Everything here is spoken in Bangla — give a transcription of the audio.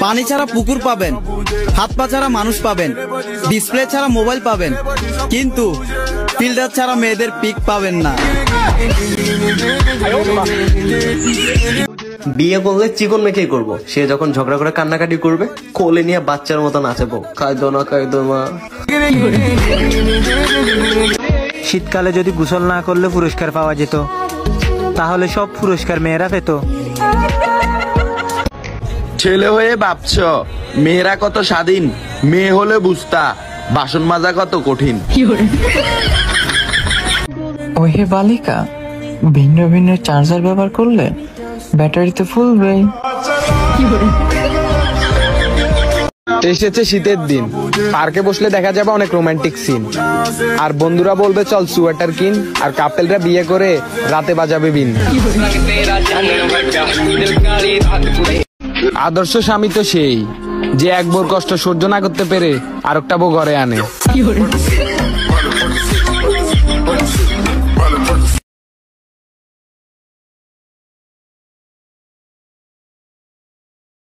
পানি ছাড়া পুকুর পাবেন, হাত পা ছাড়া মানুষ পাবেন, ডিসপ্লে ছাড়া মোবাইল পাবেন, কিন্তু ফিল্টার ছাড়া মেয়েদের পিক পাবেন না। বিয়ে করলে চিকন মেখেই করবো। সে যখন ঝগড়া করে কান্নাকাটি করবে, কোলে নিয়ে বাচ্চার মতো নাচাবো, কাঁদো না কাঁদো মা। শীতকালে যদি গোসল না করলে পুরস্কার পাওয়া যেত, তাহলে সব পুরস্কার মেয়েরা পেত। ছেলে হয়ে ভাবছ মেয়েরা কত স্বাধীন, মেয়ে হলে বুঝতা বাসন মাজা কত কঠিন। ওহে বালিকা, ভিন্ন ভিন্ন চার্জার ব্যবহার করলে ব্যাটারিতে ফুলবে। এসেছে শীতের দিন, পার্কে বসলে দেখা যাবে অনেক রোমান্টিক সিন। আর বন্ধুরা বলবে চল সোয়েটার কিন, আর কাপেলরা বিয়ে করে রাতে বাজাবে বিন। আদর্শ স্বামী তো সেই, যে এক বোর কষ্ট সহ্য না করতে পেরে আরেকটা বউ ঘরে আনে।